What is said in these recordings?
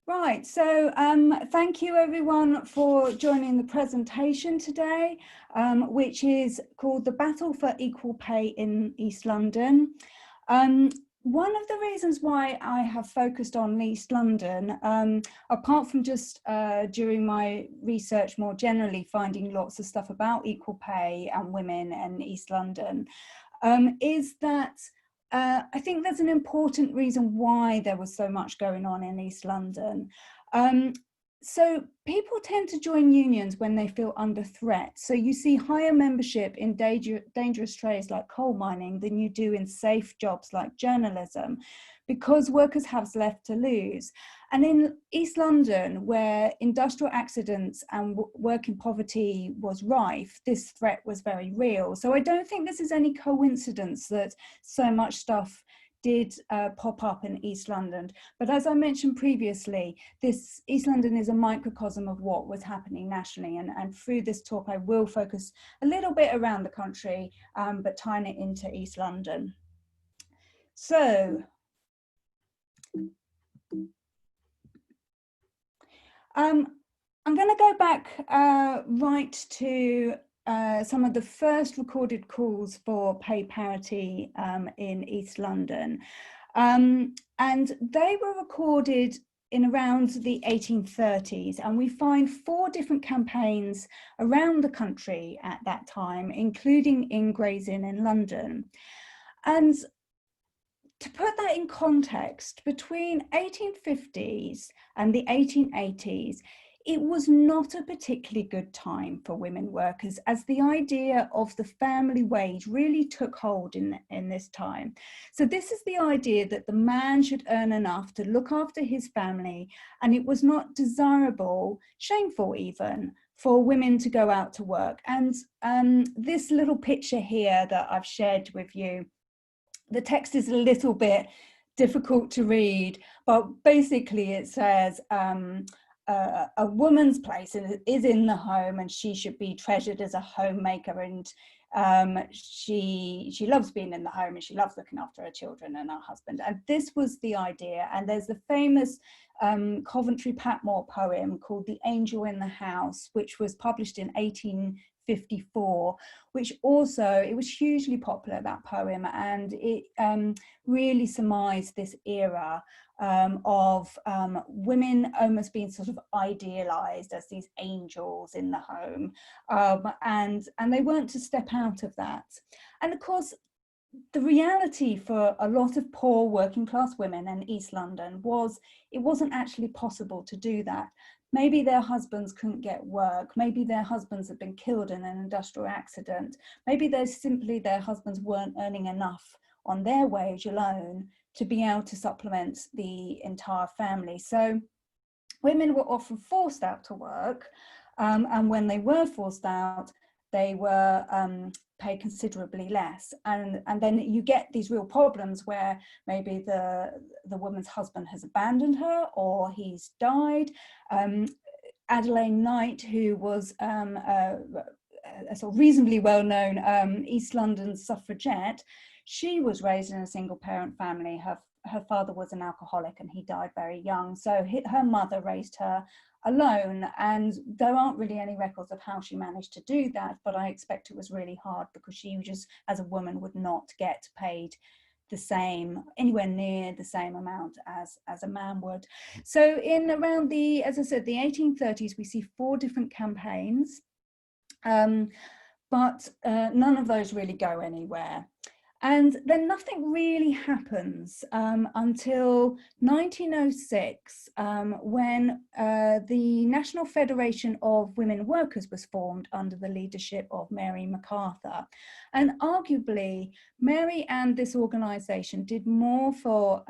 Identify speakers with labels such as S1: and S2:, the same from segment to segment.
S1: Right, so thank you everyone for joining the presentation today, which is called The Battle for Equal Pay in East London. One of the reasons why I have focused on East London, apart from just during my research more generally finding lots of stuff about equal pay and women in East London, is that I think there's an important reason why there was so much going on in East London. So people tend to join unions when they feel under threat. So you see higher membership in dangerous trades like coal mining than you do in safe jobs like journalism, because workers have left to lose. And in East London, where industrial accidents and working poverty was rife, this threat was very real. So I don't think this is any coincidence that so much stuff did pop up in East London. But as I mentioned previously, this East London is a microcosm of what was happening nationally. And through this talk, I will focus a little bit around the country, but tying it into East London. So, I'm going to go back right to some of the first recorded calls for pay parity in East London. And they were recorded in around the 1830s, and we find 4 different campaigns around the country at that time, including in Gray's Inn in London. And to put that in context, between 1850s and the 1880s, it was not a particularly good time for women workers, as the idea of the family wage really took hold in this time. So this is the idea that the man should earn enough to look after his family, and it was not desirable, shameful even, for women to go out to work. And this little picture here that I've shared with you, the text is a little bit difficult to read, but basically it says a woman's place is in the home, and she should be treasured as a homemaker, and she loves being in the home, and she loves looking after her children and her husband. And this was the idea. And there's the famous Coventry Patmore poem called The Angel in the House, which was published in 1854, which also, it was hugely popular, that poem, and it really surmised this era of women almost being sort of idealized as these angels in the home, and they weren't to step out of that. And of course, the reality for a lot of poor working class women in East London was it wasn't actually possible to do that. Maybe their husbands couldn't get work. Maybe their husbands had been killed in an industrial accident. Maybe their husbands weren't earning enough on their wage alone to be able to supplement the entire family. So women were often forced out to work, and when they were forced out, they were paid considerably less. And then you get these real problems where maybe the woman's husband has abandoned her, or he's died. Adelaide Knight, who was a sort of reasonably well-known East London suffragette, she was raised in a single parent family. Her father was an alcoholic and he died very young. So her mother raised her alone, and there aren't really any records of how she managed to do that, but I expect it was really hard, because she just, as a woman, would not get paid the same, anywhere near the same amount as a man would. So in around the, as I said, the 1830s, we see 4 different campaigns, but none of those really go anywhere. And then nothing really happens until 1906, when the National Federation of Women Workers was formed under the leadership of Mary MacArthur. And arguably, Mary and this organisation did more for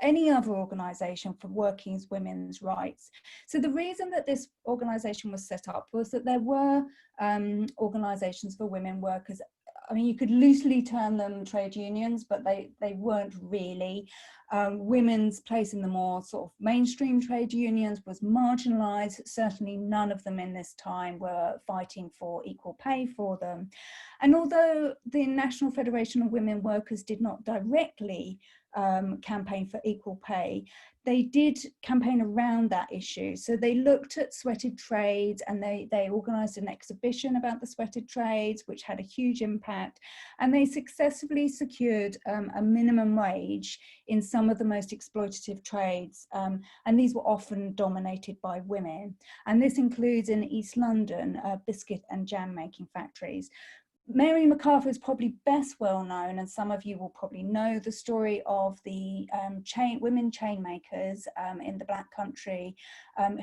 S1: any other organisation for working women's rights. So the reason that this organisation was set up was that there were organisations for women workers. I mean, you could loosely term them trade unions, but they weren't really. Women's place in the more sort of mainstream trade unions was marginalised. Certainly none of them in this time were fighting for equal pay for them. And although the National Federation of Women Workers did not directly campaign for equal pay, they did campaign around that issue. So they looked at sweated trades, and they organised an exhibition about the sweated trades, which had a huge impact. And they successfully secured a minimum wage in some of the most exploitative trades. And these were often dominated by women. And this includes in East London, biscuit and jam making factories. Mary MacArthur is probably best well known, and some of you will probably know the story of the women chain makers in the Black Country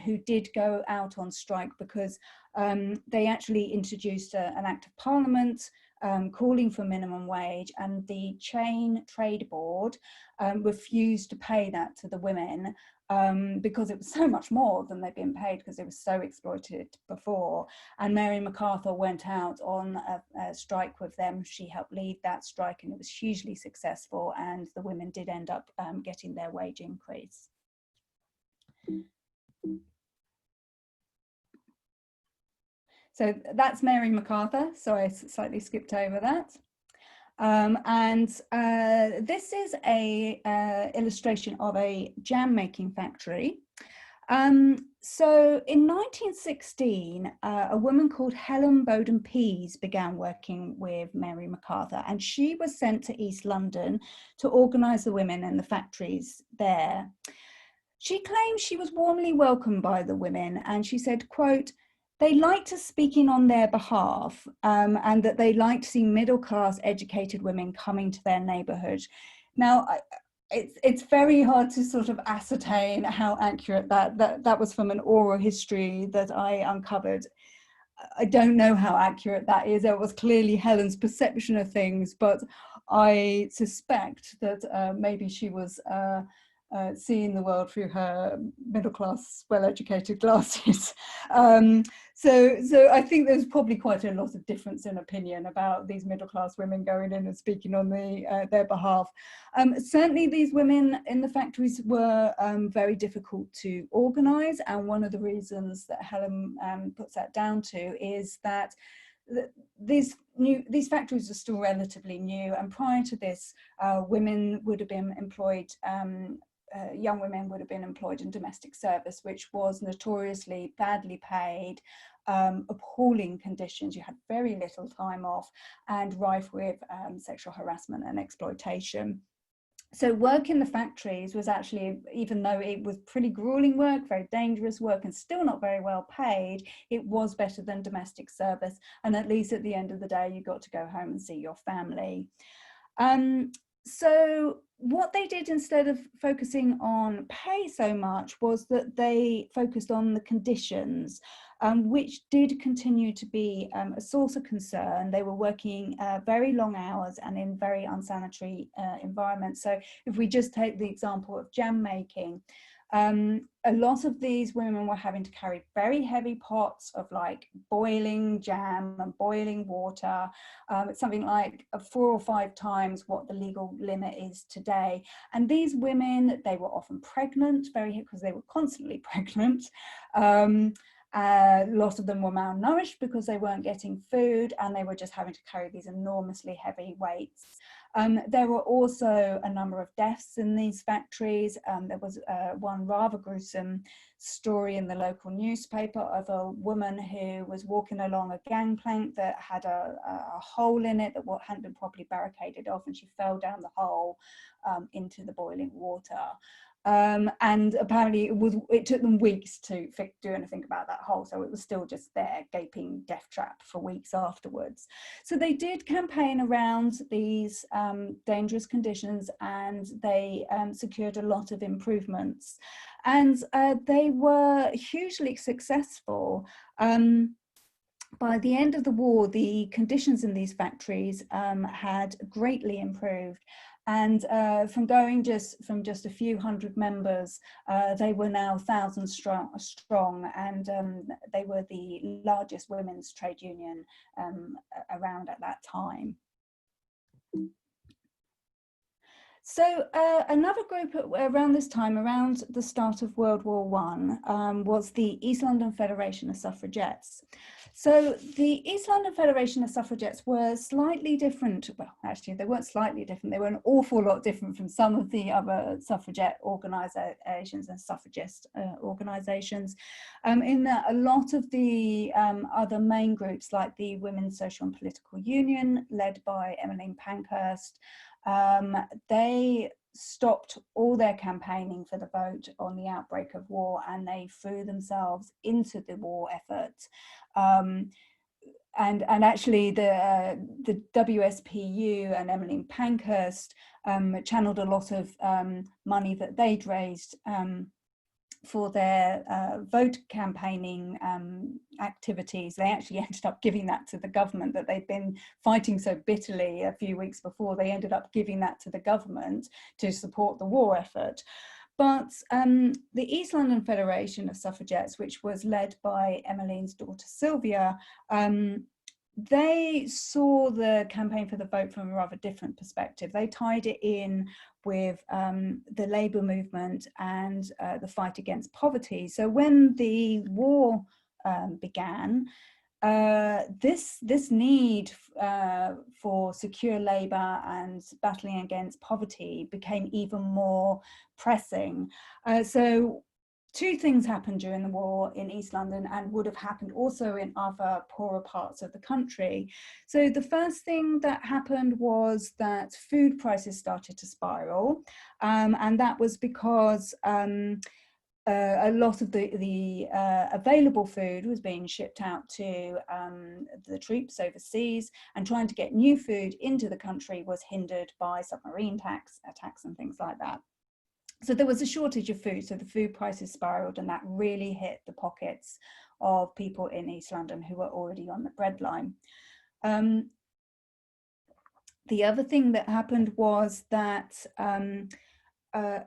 S1: who did go out on strike because they actually introduced an Act of Parliament calling for minimum wage, and the Chain Trade Board refused to pay that to the women because it was so much more than they'd been paid because they were so exploited before. And Mary MacArthur went out on a strike with them. She helped lead that strike, and it was hugely successful, and the women did end up getting their wage increase. So that's Mary MacArthur. Sorry, I slightly skipped over that. This is a illustration of a jam making factory. So in 1916, a woman called Helen Bowden Pease began working with Mary MacArthur, and she was sent to East London to organise the women in the factories there. She claimed she was warmly welcomed by the women, and she said, quote, "They liked us speaking on their behalf, and that they liked to see middle-class educated women coming to their neighbourhood." Now, it's very hard to sort of ascertain how accurate that was from an oral history that I uncovered. I don't know how accurate that is. It was clearly Helen's perception of things, but I suspect that maybe she was seeing the world through her middle-class, well-educated glasses. So I think there's probably quite a lot of difference in opinion about these middle-class women going in and speaking on their behalf. Certainly these women in the factories were very difficult to organise, and one of the reasons that Helen puts that down to is that these factories are still relatively new, and prior to this, women would have been employed, young women would have been employed in domestic service, which was notoriously badly paid, appalling conditions. You had very little time off, and rife with sexual harassment and exploitation. So work in the factories was actually, even though it was pretty grueling work, very dangerous work, and still not very well paid, it was better than domestic service. And at least at the end of the day, you got to go home and see your family. So what they did, instead of focusing on pay so much, was that they focused on the conditions, which did continue to be a source of concern. They were working very long hours and in very unsanitary environments. So if we just take the example of jam making, a lot of these women were having to carry very heavy pots of like boiling jam and boiling water. It's something like 4 or 5 times what the legal limit is today. And these women, they were often pregnant, because they were constantly pregnant. A lot of them were malnourished because they weren't getting food, and they were just having to carry these enormously heavy weights. There were also a number of deaths in these factories. There was one rather gruesome story in the local newspaper of a woman who was walking along a gangplank that had a hole in it that hadn't been properly barricaded off, and she fell down the hole into the boiling water. And apparently it took them weeks to do anything about that hole, so it was still just there, gaping death trap for weeks afterwards. So they did campaign around these dangerous conditions, and they secured a lot of improvements, and they were hugely successful. By the end of the war, the conditions in these factories had greatly improved. And from just a few hundred members, they were now thousands strong, and they were the largest women's trade union around at that time. So another group around this time, around the start of World War One, was the East London Federation of Suffragettes. So the East London Federation of Suffragettes were slightly different. Well, actually, they weren't slightly different. They were an awful lot different from some of the other suffragette organisations and suffragist organisations, in that a lot of the other main groups, like the Women's Social and Political Union, led by Emmeline Pankhurst, they stopped all their campaigning for the vote on the outbreak of war, and they threw themselves into the war effort. And actually the WSPU and Emmeline Pankhurst channeled a lot of money that they'd raised for their vote campaigning activities. They actually ended up giving that to the government that they'd been fighting so bitterly a few weeks before. They ended up giving that to the government to support the war effort. But the East London Federation of Suffragettes, which was led by Emmeline's daughter Sylvia, they saw the campaign for the vote from a rather different perspective. They tied it in with the labour movement and the fight against poverty. So when the war began, this need for secure labour and battling against poverty became even more pressing. So two things happened during the war in East London, and would have happened also in other poorer parts of the country. So the first thing that happened was that food prices started to spiral, and that was because a lot of the available food was being shipped out to the troops overseas, and trying to get new food into the country was hindered by submarine attacks and things like that. So there was a shortage of food, so the food prices spiraled, and that really hit the pockets of people in East London who were already on the breadline. The other thing that happened was that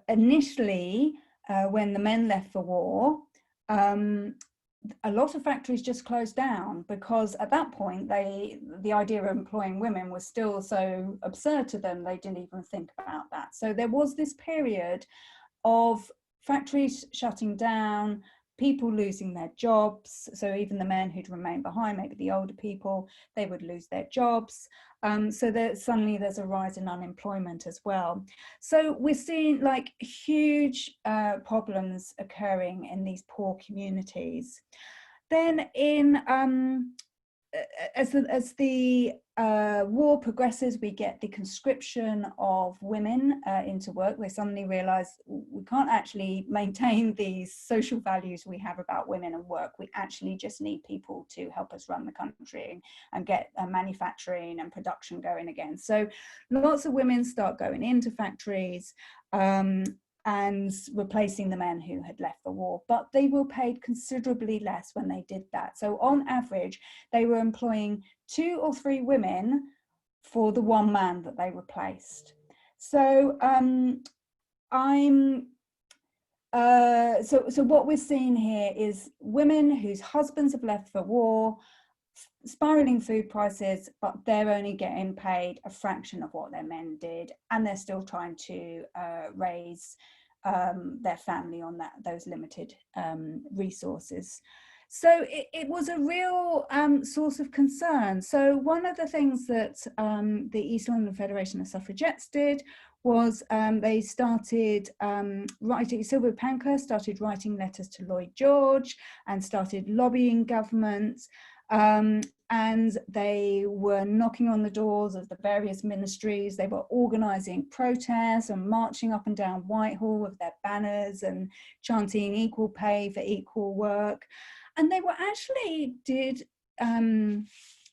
S1: initially, when the men left for war, a lot of factories just closed down, because at that point the idea of employing women was still so absurd to them, they didn't even think about that. So there was this period of factories shutting down, people losing their jobs. So even the men who'd remain behind, maybe the older people, they would lose their jobs. So that suddenly there's a rise in unemployment as well. So we're seeing like huge problems occurring in these poor communities. Then as the war progresses, we get the conscription of women into work. They suddenly realize we can't actually maintain these social values we have about women and work. We actually just need people to help us run the country and get manufacturing and production going again. So lots of women start going into factories and replacing the men who had left the war, but they were paid considerably less when they did that. So on average, they were employing 2 or 3 women for the 1 man that they replaced. So so what we're seeing here is women whose husbands have left for war, spiraling food prices, but they're only getting paid a fraction of what their men did, and they're still trying to raise their family on those limited resources. So it was a real source of concern. So one of the things that the East London Federation of Suffragettes did was they started writing, Sylvia Pankhurst started writing letters to Lloyd George and started lobbying governments. And they were knocking on the doors of the various ministries. They were organising protests and marching up and down Whitehall with their banners and chanting equal pay for equal work. And they were actually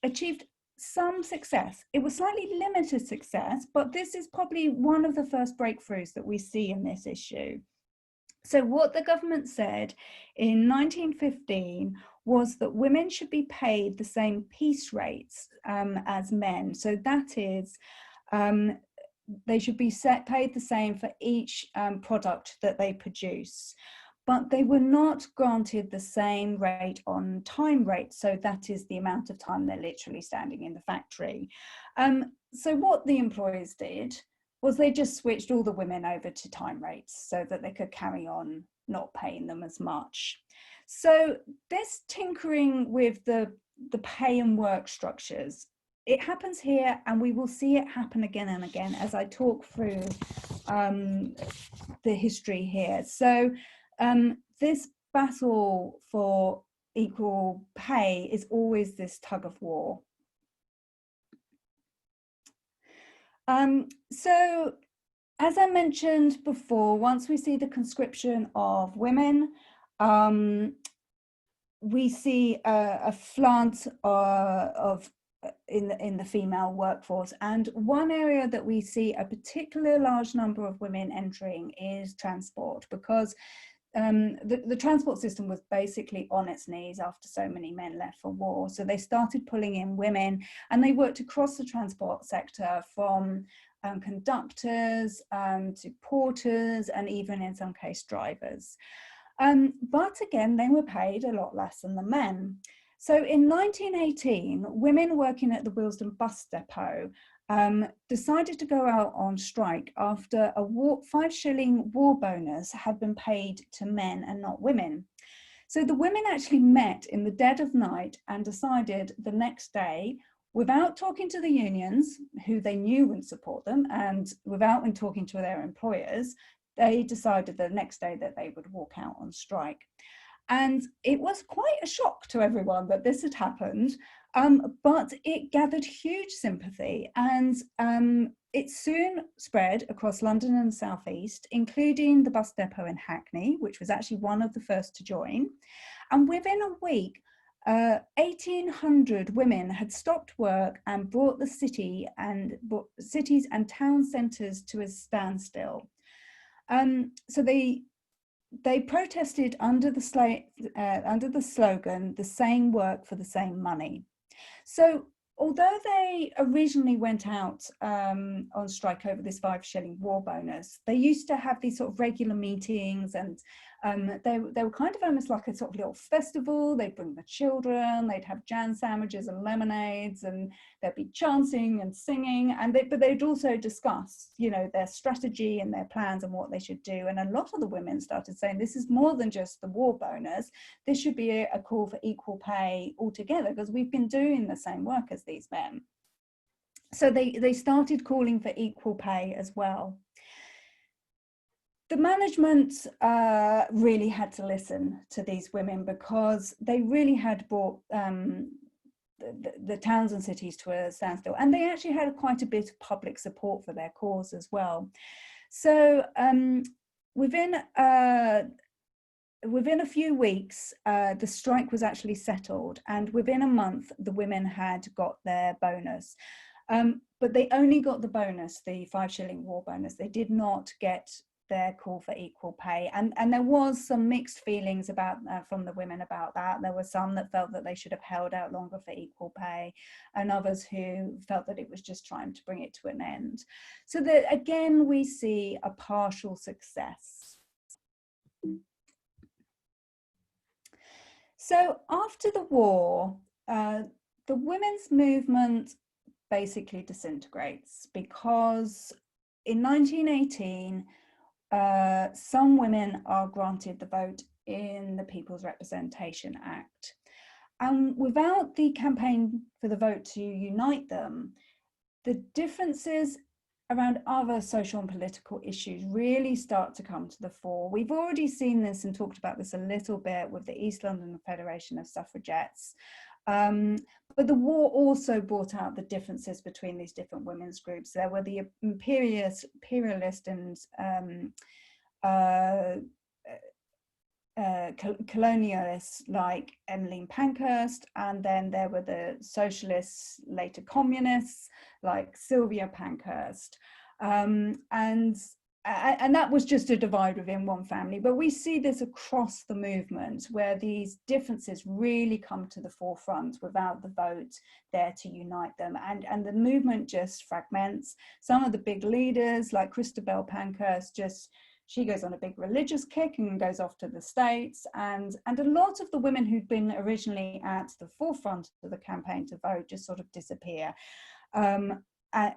S1: achieved some success. It was slightly limited success, but this is probably one of the first breakthroughs that we see in this issue. So what the government said in 1915 was that women should be paid the same piece rates as men. So that is, they should be paid the same for each product that they produce. But they were not granted the same rate on time rate. So that is the amount of time they're literally standing in the factory. So what the employers did was they just switched all the women over to time rates so that they could carry on not paying them as much. So this tinkering with the pay and work structures, it happens here, and we will see it happen again and again as I talk through the history here. So this battle for equal pay is always this tug of war. So as I mentioned before, once we see the conscription of women, we see a flood in the female workforce. And one area that we see a particular large number of women entering is transport, because the transport system was basically on its knees after so many men left for war. So they started pulling in women, and they worked across the transport sector, from conductors to porters, and even in some case drivers. But again, they were paid a lot less than the men. So in 1918, women working at the Willesden bus depot decided to go out on strike after a 5-shilling war bonus had been paid to men and not women. So the women actually met in the dead of night and decided the next day, without talking to the unions, who they knew wouldn't support them, and without talking to their employers, they decided the next day that they would walk out on strike. And it was quite a shock to everyone that this had happened, but it gathered huge sympathy, and it soon spread across London and the South East, including the bus depot in Hackney, which was actually one of the first to join. And within a week, 1,800 women had stopped work and brought the cities and town centres to a standstill. So they protested under the slogan, "the same work for the same money." So although they originally went out on strike over this 5-shilling war bonus, they used to have these sort of regular meetings, and they were kind of almost like a sort of little festival. They'd bring the children, they'd have jam sandwiches and lemonades, and there'd be chanting and singing, but they'd also discuss, you know, their strategy and their plans and what they should do. And a lot of the women started saying, this is more than just the war bonus, this should be a call for equal pay altogether, because we've been doing the same work as these men. So they started calling for equal pay as well. The management really had to listen to these women, because they really had brought the towns and cities to a standstill, and they actually had quite a bit of public support for their cause as well. So within a few weeks, the strike was actually settled, and within a month, the women had got their bonus. But they only got the bonus, the 5-shilling war bonus. They did not get their call for equal pay, and there was some mixed feelings about from the women about that. There were some that felt that they should have held out longer for equal pay, and others who felt that it was just trying to bring it to an end. So that again, we see a partial success. So after the war, the women's movement basically disintegrates, because in 1918, some women are granted the vote in the People's Representation Act. And without the campaign for the vote to unite them, the differences around other social and political issues really start to come to the fore. We've already seen this and talked about this a little bit with the East London Federation of Suffragettes. But the war also brought out the differences between these different women's groups. There were the imperialist and colonialists like Emmeline Pankhurst, and then there were the socialists, later communists, like Sylvia Pankhurst. And that was just a divide within one family. But we see this across the movement, where these differences really come to the forefront without the vote there to unite them. And the movement just fragments. Some of the big leaders, like Christabel Pankhurst, she goes on a big religious kick and goes off to the States. And a lot of the women who'd been originally at the forefront of the campaign to vote just sort of disappear.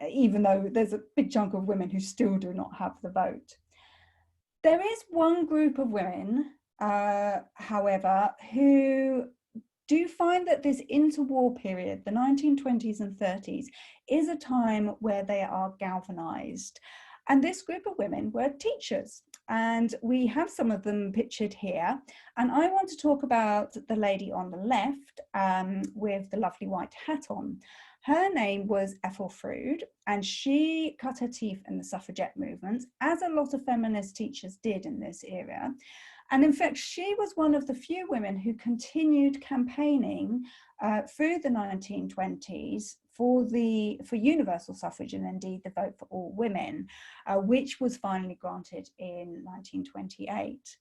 S1: even though there's a big chunk of women who still do not have the vote. There is one group of women, however, who do find that this interwar period, the 1920s and 30s, is a time where they are galvanized. And this group of women were teachers. And we have some of them pictured here. And I want to talk about the lady on the left with the lovely white hat on. Her name was Ethel Froude, and she cut her teeth in the suffragette movement, as a lot of feminist teachers did in this era. And in fact, she was one of the few women who continued campaigning through the 1920s for universal suffrage and indeed the vote for all women, which was finally granted in 1928.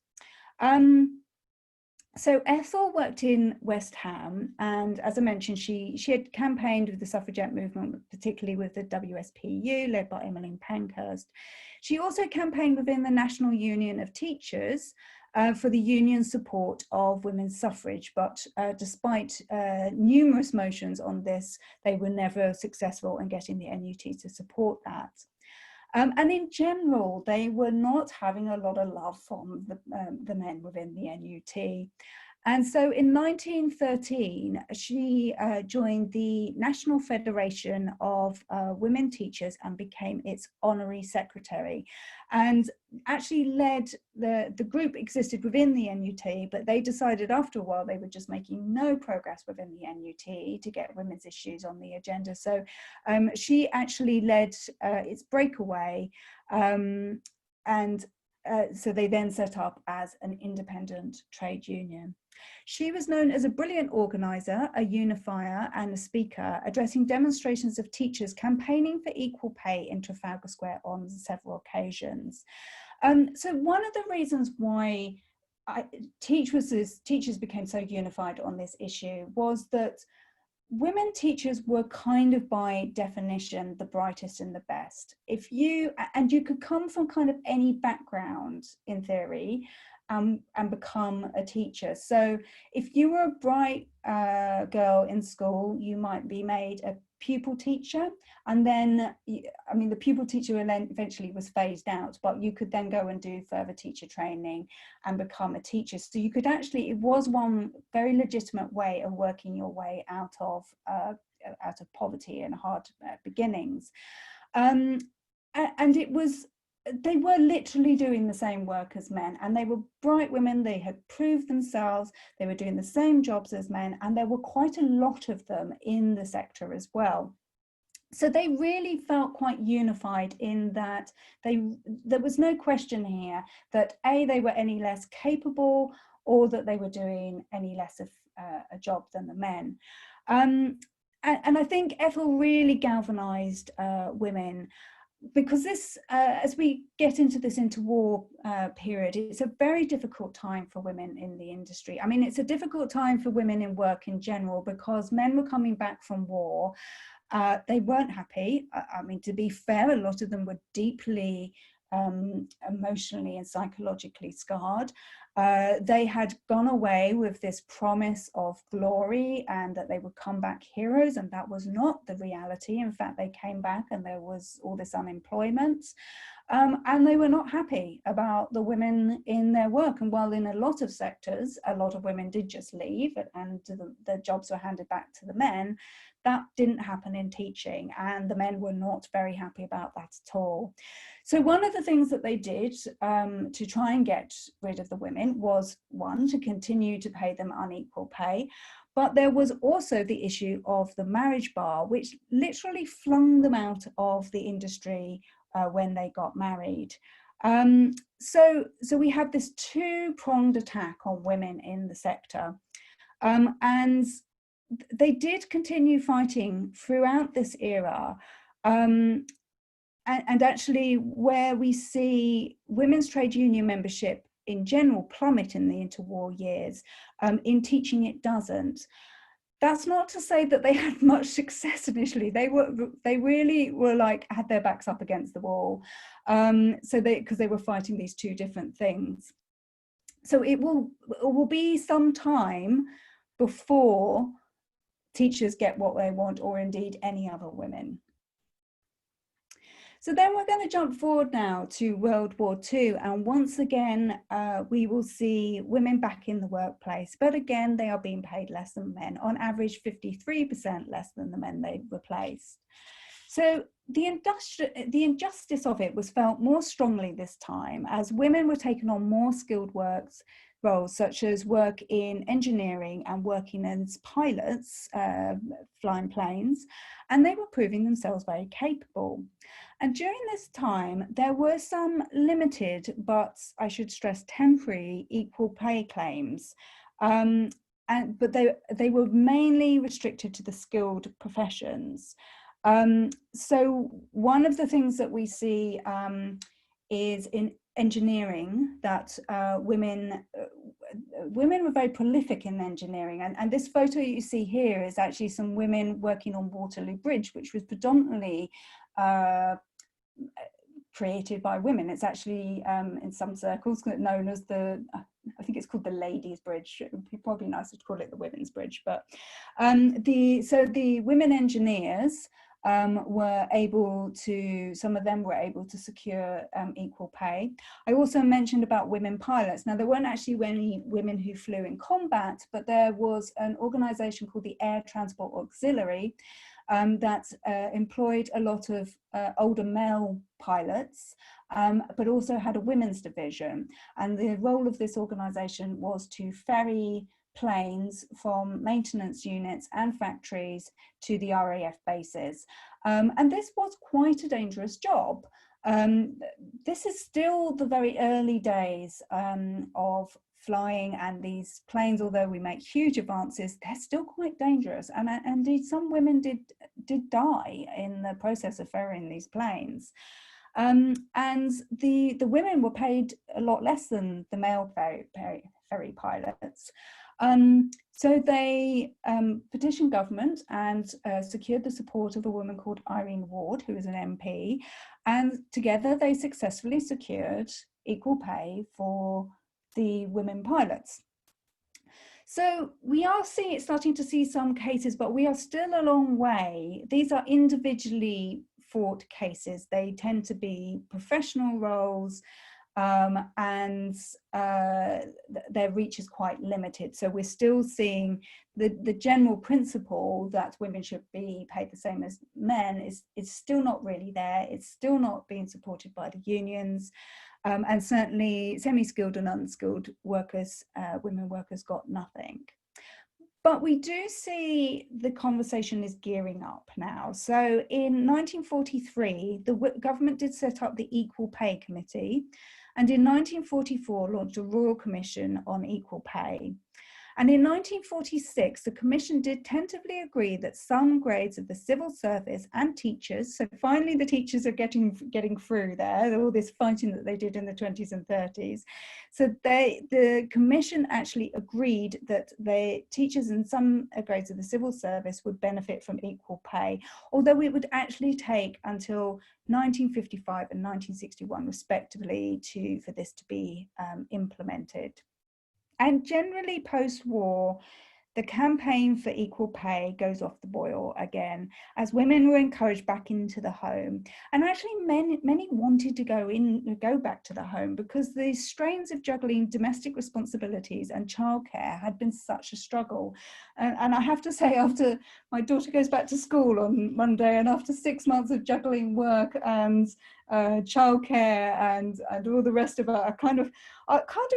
S1: So Ethel worked in West Ham, and as I mentioned, she had campaigned with the suffragette movement, particularly with the WSPU, led by Emmeline Pankhurst. She also campaigned within the National Union of Teachers for the union's support of women's suffrage, but despite numerous motions on this, they were never successful in getting the NUT to support that. And in general, they were not having a lot of love from the men within the NUT. And so in 1913, she joined the National Federation of Women Teachers and became its honorary secretary, and actually led the group existed within the NUT, but they decided after a while they were just making no progress within the NUT to get women's issues on the agenda. So she actually led its breakaway, so they then set up as an independent trade union. She was known as a brilliant organizer, a unifier, and a speaker, addressing demonstrations of teachers campaigning for equal pay in Trafalgar Square on several occasions. So one of the reasons why teachers became so unified on this issue was that women teachers were kind of by definition the brightest and the best. You could come from kind of any background in theory and become a teacher. So if you were a bright girl in school, you might be made a pupil teacher, and then, I mean, the pupil teacher eventually was phased out, but you could then go and do further teacher training and become a teacher. So you could actually, it was one very legitimate way of working your way out of poverty and hard beginnings. And they were literally doing the same work as men, and they were bright women. They had proved themselves. They were doing the same jobs as men, and there were quite a lot of them in the sector as well. So they really felt quite unified in that there was no question here that they were any less capable, or that they were doing any less of a job than the men. And I think Ethel really galvanized women, because this, as we get into this interwar period, it's a very difficult time for women in the industry. I mean, it's a difficult time for women in work in general, because men were coming back from war. They weren't happy. I mean, to be fair, a lot of them were deeply emotionally and psychologically scarred. They had gone away with this promise of glory and that they would come back heroes, and that was not the reality. In fact, they came back and there was all this unemployment, and they were not happy about the women in their work. And while in a lot of sectors, a lot of women did just leave and the jobs were handed back to the men, that didn't happen in teaching, and the men were not very happy about that at all. So one of the things that they did to try and get rid of the women was, one, to continue to pay them unequal pay, but there was also the issue of the marriage bar, which literally flung them out of the industry when they got married. So we have this two-pronged attack on women in the sector, and they did continue fighting throughout this era, and actually where we see women's trade union membership in general plummet in the interwar years, in teaching it doesn't. That's not to say that they had much success initially. They really were like, had their backs up against the wall, because they were fighting these two different things. So it will be some time before teachers get what they want, or indeed any other women. So then we're going to jump forward now to World War II, and once again we will see women back in the workplace, but again they are being paid less than men, on average 53% less than the men they replaced. So the injustice of it was felt more strongly this time, as women were taken on more skilled roles, such as work in engineering and working as pilots, flying planes, and they were proving themselves very capable. And during this time, there were some limited, but I should stress temporary, equal pay claims. But they were mainly restricted to the skilled professions. So one of the things that we see is in engineering that women were very prolific in engineering, and this photo you see here is actually some women working on Waterloo Bridge, which was predominantly created by women. It's actually in some circles known as I think it's called the Ladies' Bridge. It would be probably nicer to call it the Women's Bridge, but the women engineers were able to, some of them were able to secure equal pay. I also mentioned about women pilots. Now, there weren't actually any women who flew in combat, but there was an organization called the Air Transport Auxiliary that employed a lot of older male pilots, but also had a women's division. And the role of this organization was to ferry planes from maintenance units and factories to the RAF bases. And this was quite a dangerous job. This is still the very early days of flying, and these planes, although we make huge advances, they're still quite dangerous. And indeed, some women did die in the process of ferrying these planes. And the women were paid a lot less than the male ferry pilots. So they petitioned government and secured the support of a woman called Irene Ward, who was an MP, and together they successfully secured equal pay for the women pilots. So we are starting to see some cases, but we are still a long way. These are individually fought cases. They tend to be professional roles, and their reach is quite limited. So we're still seeing the general principle that women should be paid the same as men is still not really there. It's still not being supported by the unions. And certainly semi-skilled and unskilled workers, women workers, got nothing. But we do see the conversation is gearing up now. So in 1943, the government did set up the Equal Pay Committee, and in 1944 launched a Royal Commission on Equal Pay. And in 1946, the Commission did tentatively agree that some grades of the civil service and teachers, so finally the teachers are getting through there, all this fighting that they did in the 20s and 30s. So the Commission actually agreed that the teachers in some grades of the civil service would benefit from equal pay, although it would actually take until 1955 and 1961 respectively for this to be implemented. And generally post-war, the campaign for equal pay goes off the boil again, as women were encouraged back into the home. And actually many wanted to go back to the home because the strains of juggling domestic responsibilities and childcare had been such a struggle. And I have to say, after my daughter goes back to school on Monday, and after 6 months of juggling work and childcare and all the rest of it, I kind of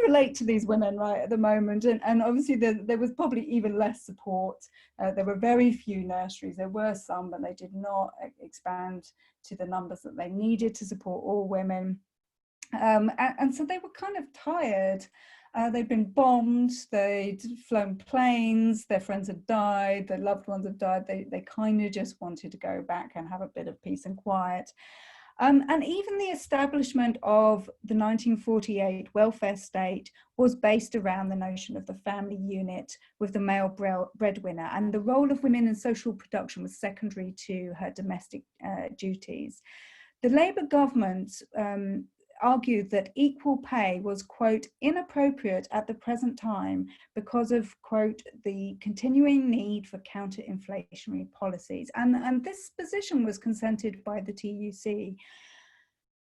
S1: relate to these women right at the moment, and obviously there was probably even less support. There were very few nurseries. There were some, but they did not expand to the numbers that they needed to support all women, and so they were kind of tired. They'd been bombed, they'd flown planes, their friends had died, their loved ones had died. They kind of just wanted to go back and have a bit of peace and quiet. And even the establishment of the 1948 welfare state was based around the notion of the family unit with the male breadwinner, and the role of women in social production was secondary to her domestic duties. The Labour government argued that equal pay was, quote, inappropriate at the present time because of, quote, the continuing need for counter-inflationary policies. And this position was consented by the TUC.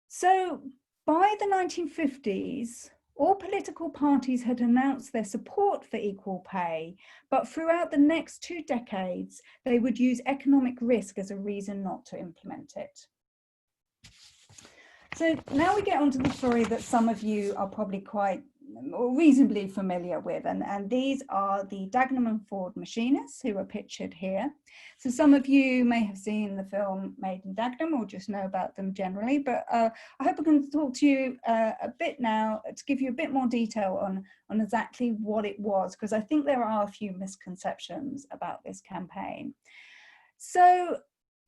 S1: So by the 1950s, all political parties had announced their support for equal pay, but throughout the next 2 decades, they would use economic risk as a reason not to implement it. So now we get onto the story that some of you are probably quite or reasonably familiar with, and these are the Dagenham and Ford machinists who are pictured here. So some of you may have seen the film Made in Dagenham or just know about them generally, but I hope I can talk to you a bit now to give you a bit more detail on exactly what it was, because I think there are a few misconceptions about this campaign. So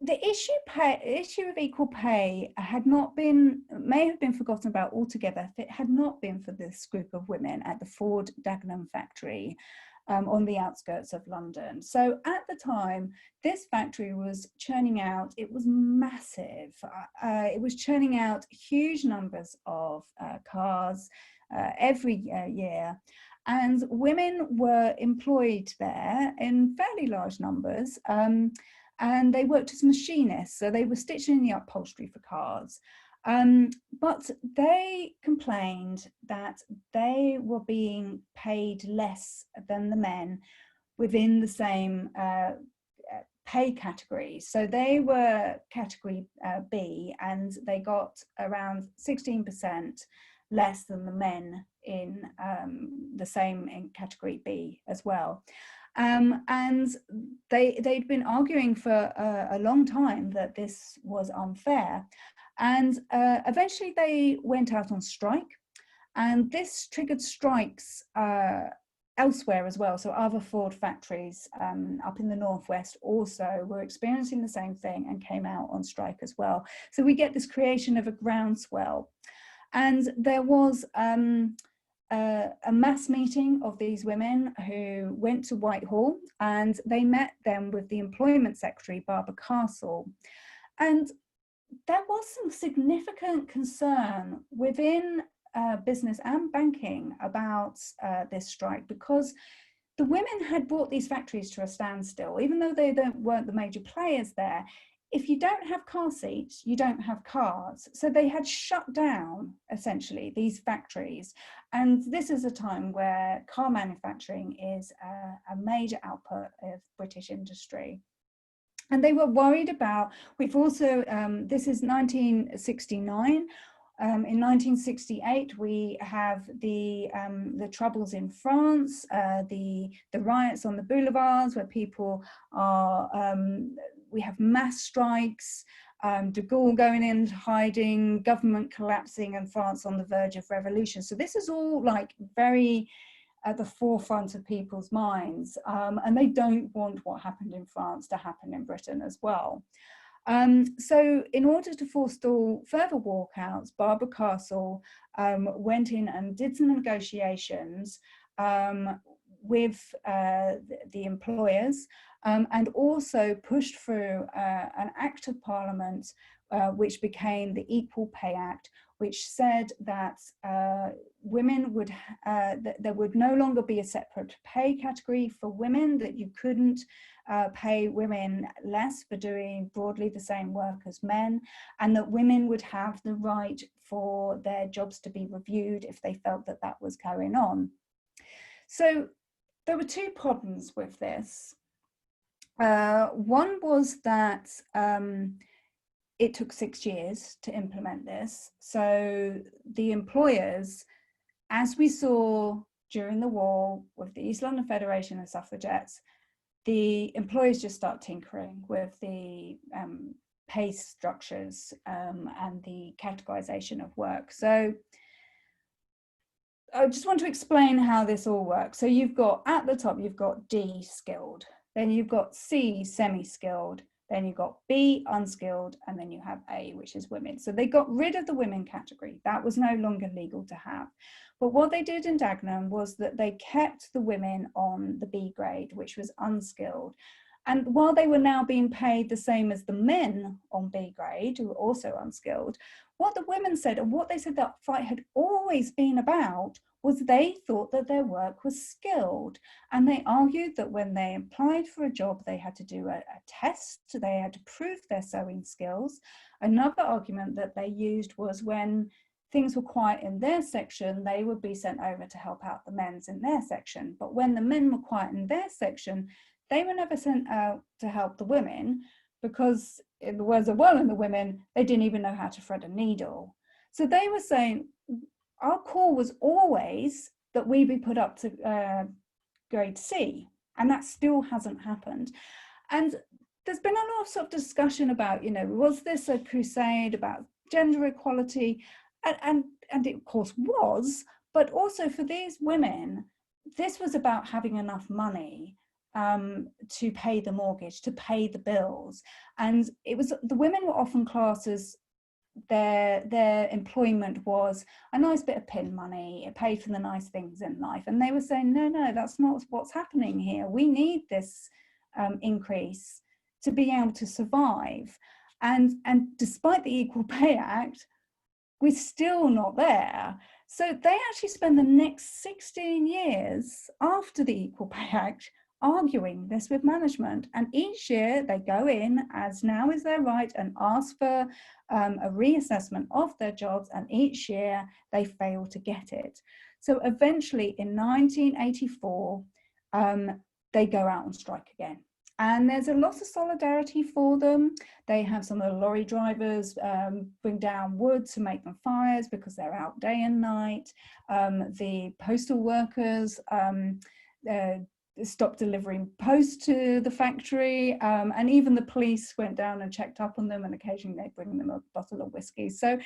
S1: the issue of equal pay may have been forgotten about altogether if it had not been for this group of women at the Ford Dagenham factory on the outskirts of London. So at the time, this factory was churning out, it was massive. It was churning out huge numbers of cars every year. And women were employed there in fairly large numbers. And they worked as machinists, so they were stitching the upholstery for cars. But they complained that they were being paid less than the men within the same pay category. So they were category B, and they got around 16% less than the men in the same in category B as well. And they'd been arguing for a long time that this was unfair. And eventually they went out on strike, and this triggered strikes elsewhere as well. So other Ford factories up in the Northwest also were experiencing the same thing and came out on strike as well. So we get this creation of a groundswell. And there was a mass meeting of these women who went to Whitehall, and they met them with the Employment Secretary, Barbara Castle. And there was some significant concern within business and banking about this strike, because the women had brought these factories to a standstill. Even though they weren't the major players there, if you don't have car seats, you don't have cars. So they had shut down, essentially, these factories. And this is a time where car manufacturing is a major output of British industry. And they were worried about, we've also, this is 1969. In 1968, we have the troubles in France, the riots on the boulevards where people are, we have mass strikes, de Gaulle going in hiding, government collapsing, and France on the verge of revolution. So this is all like very at the forefront of people's minds, and they don't want what happened in France to happen in Britain as well. So in order to forestall further walkouts, Barbara Castle went in and did some negotiations with the employers, and also pushed through an act of parliament which became the Equal Pay Act, which said that women would, there would no longer be a separate pay category for women, that you couldn't pay women less for doing broadly the same work as men, and that women would have the right for their jobs to be reviewed if they felt that that was going on. So there were two problems with this. One was that it took 6 years to implement this. So the employers, as we saw during the war with the East London Federation and suffragettes, the employers just start tinkering with the pay structures and the categorization of work. So I just want to explain how this all works. So you've got, at the top, you've got D, skilled, then you've got C, semi-skilled, then you've got B, unskilled, and then you have A, which is women. So they got rid of the women category. That was no longer legal to have. But what they did in Dagenham was that they kept the women on the B grade, which was unskilled. And while they were now being paid the same as the men on B grade, who were also unskilled, what the women said, and what they said that fight had always been about, was they thought that their work was skilled. And they argued that when they applied for a job, they had to do a test, they had to prove their sewing skills. Another argument that they used was when things were quiet in their section, they would be sent over to help out the men's in their section. But when the men were quiet in their section, they were never sent out to help the women, because in the words of one of the women, they didn't even know how to thread a needle. So they were saying, our call was always that we be put up to grade C, and that still hasn't happened. And there's been a lot of sort of discussion about, you know, was this a crusade about gender equality? And it of course was, but also for these women, this was about having enough money to pay the mortgage, to pay the bills. And it was, the women were often classed as their employment was a nice bit of pin money, it paid for the nice things in life. And they were saying, no, that's not what's happening here. We need this increase to be able to survive. And despite the Equal Pay Act, we're still not there. So they actually spend the next 16 years after the Equal Pay Act arguing this with management. And each year they go in, as now is their right, and ask for a reassessment of their jobs. And each year they fail to get it. So eventually in 1984, they go out on strike again. And there's a lot of solidarity for them. They have some of the lorry drivers bring down wood to make them fires because they're out day and night. The postal workers stopped delivering post to the factory. And even the police went down and checked up on them, and occasionally they bring them a bottle of whiskey. So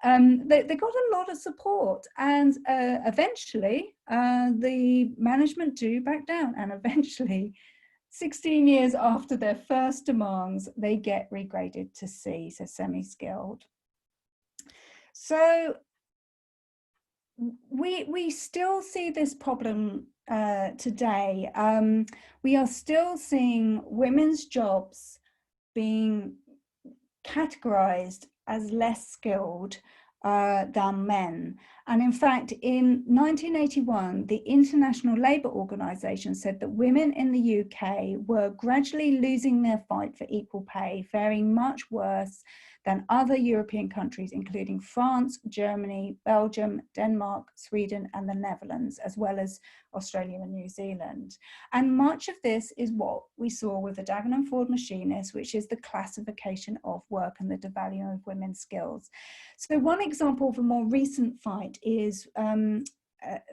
S1: they got a lot of support. And eventually the management do back down, and eventually 16 years after their first demands, they get regraded to C, so semi-skilled. So we still see this problem today. We are still seeing women's jobs being categorized as less skilled than men. And in fact, in 1981, the International Labour Organization said that women in the UK were gradually losing their fight for equal pay, faring much worse than other European countries, including France, Germany, Belgium, Denmark, Sweden, and the Netherlands, as well as Australia and New Zealand. And much of this is what we saw with the Dagenham Ford Machinist, which is the classification of work and the devaluing of women's skills. So one example of a more recent fight is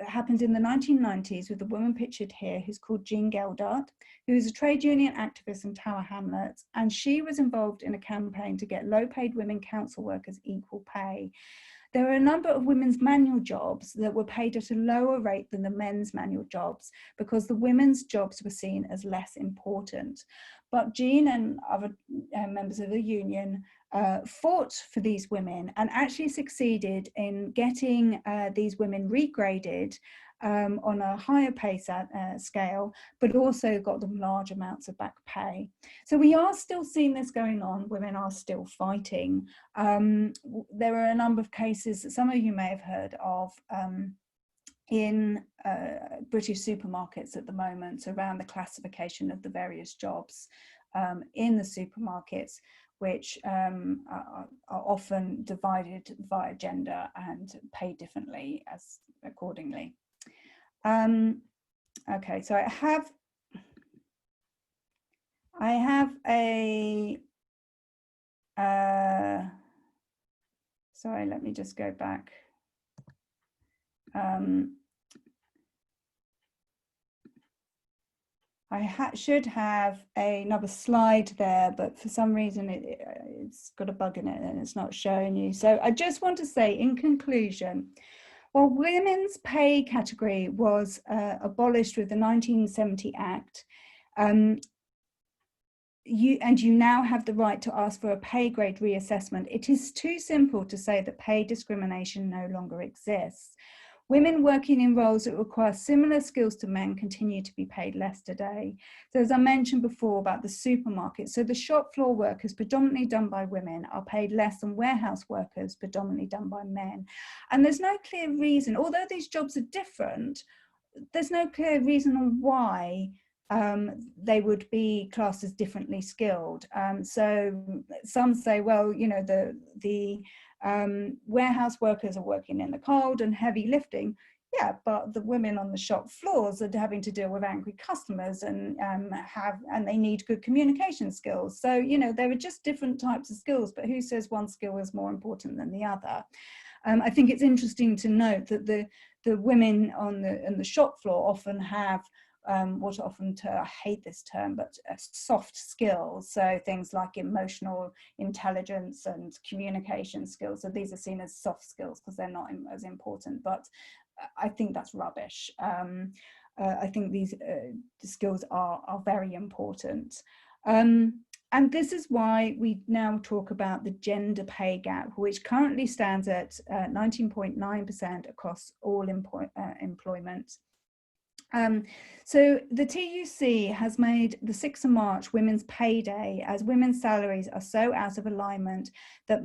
S1: happened in the 1990s with a woman pictured here who's called Jean Geldart, who is a trade union activist in Tower Hamlets, and she was involved in a campaign to get low-paid women council workers equal pay. There were a number of women's manual jobs that were paid at a lower rate than the men's manual jobs because the women's jobs were seen as less important. But Jean and other members of the union fought for these women and actually succeeded in getting these women regraded on a higher pay scale, but also got them large amounts of back pay. So we are still seeing this going on. Women are still fighting. There are a number of cases that some of you may have heard of in British supermarkets at the moment around the classification of the various jobs in the supermarkets, which are often divided via gender and paid differently as accordingly. Okay, so I have a, sorry, let me just go back. I should have another slide there, but for some reason it's got a bug in it and it's not showing you. So I just want to say in conclusion, while women's pay category was abolished with the 1970 Act, you now have the right to ask for a pay grade reassessment, it is too simple to say that pay discrimination no longer exists. Women working in roles that require similar skills to men continue to be paid less today. So as I mentioned before about the supermarket, so the shop floor workers predominantly done by women are paid less than warehouse workers predominantly done by men. And there's no clear reason, although these jobs are different, there's no clear reason on why they would be classed as differently skilled. So some say, well, you know, the warehouse workers are working in the cold and heavy lifting. Yeah, but the women on the shop floors are having to deal with angry customers and they need good communication skills. So, you know, there are just different types of skills, but who says one skill is more important than the other? I think it's interesting to note that the women on the shop floor often have what often, I hate this term, but soft skills. So things like emotional intelligence and communication skills. So these are seen as soft skills because they're not as important, but I think that's rubbish. I think these skills are very important. And this is why we now talk about the gender pay gap, which currently stands at 19.9% across all employment. So the TUC has made the 6th of March Women's Pay Day, as women's salaries are so out of alignment that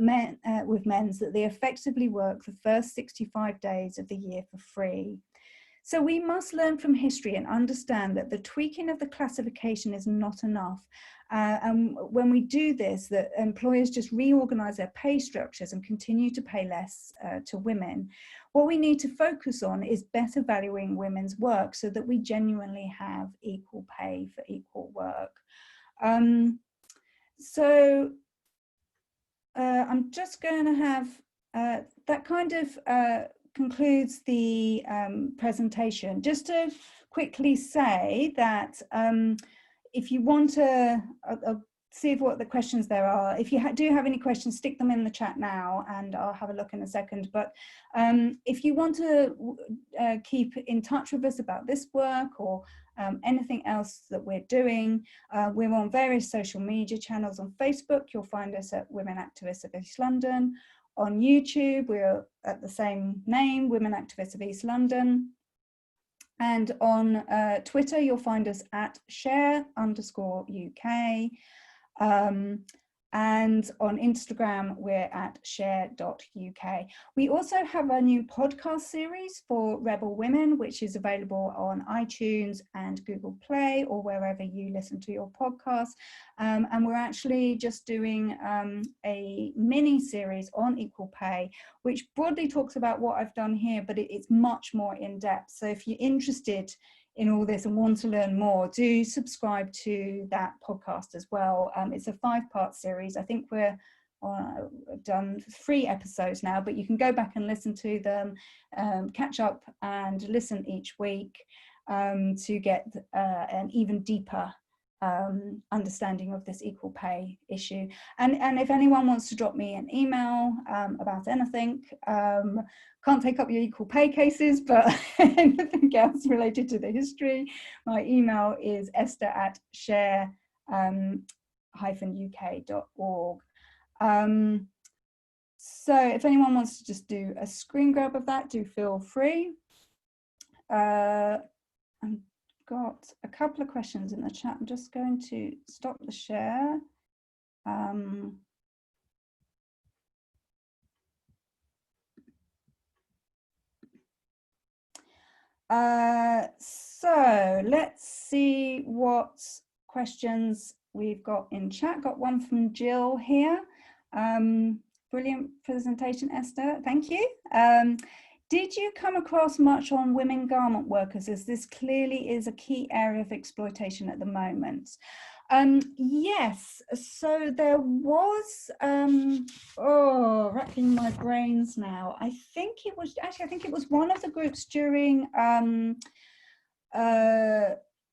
S1: with men's that they effectively work the first 65 days of the year for free. So we must learn from history and understand that the tweaking of the classification is not enough. And when we do this, that employers just reorganize their pay structures and continue to pay less to women. What we need to focus on is better valuing women's work so that we genuinely have equal pay for equal work. So I'm just going to have that kind of concludes the presentation. Just to quickly say that if you want to, I'll see what the questions there are. If you do have any questions, stick them in the chat now and I'll have a look in a second. But if you want to keep in touch with us about this work or anything else that we're doing, we're on various social media channels. On Facebook, you'll find us at Women Activists of East London. On YouTube, we're at the same name, Women Activists of East London. And on Twitter, you'll find us at share_UK. And on Instagram, we're at share.uk. We also have a new podcast series for Rebel Women, which is available on iTunes and Google Play or wherever you listen to your podcasts. And we're actually just doing a mini series on equal pay, which broadly talks about what I've done here, but it's much more in depth. So if you're interested in all this and want to learn more, do subscribe to that podcast as well. It's a 5-part series. I think we're done 3 episodes now, but you can go back and listen to them, catch up and listen each week to get an even deeper understanding of this equal pay issue. And if anyone wants to drop me an email about anything, can't take up your equal pay cases, but anything else related to the history, my email is esther@share-uk.org. So if anyone wants to just do a screen grab of that, do feel free. I've got a couple of questions in the chat. I'm just going to stop the share. So let's see what questions we've got in chat. Got one from Jill here. Brilliant presentation, Esther. Thank you. Did you come across much on women garment workers, as this clearly is a key area of exploitation at the moment? Yes, so there was, racking my brains now. I think it was one of the groups during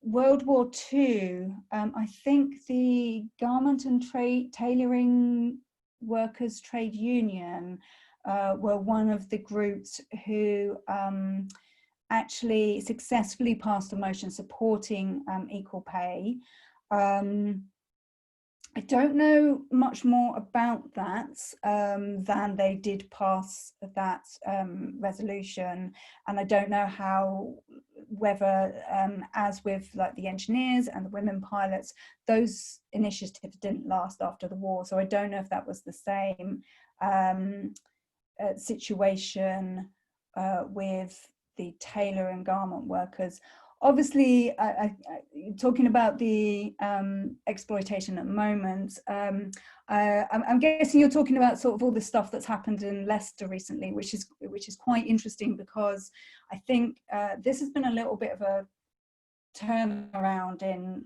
S1: World War II. I think the Garment and Tailoring Workers Trade Union were one of the groups who actually successfully passed a motion supporting equal pay. I don't know much more about that than they did pass that resolution, and I don't know how, whether as with like the engineers and the women pilots, those initiatives didn't last after the war, so I don't know if that was the same situation with the tailor and garment workers. Obviously, talking about the exploitation at the moment, I'm guessing you're talking about sort of all the stuff that's happened in Leicester recently, which is quite interesting, because I think this has been a little bit of a turnaround in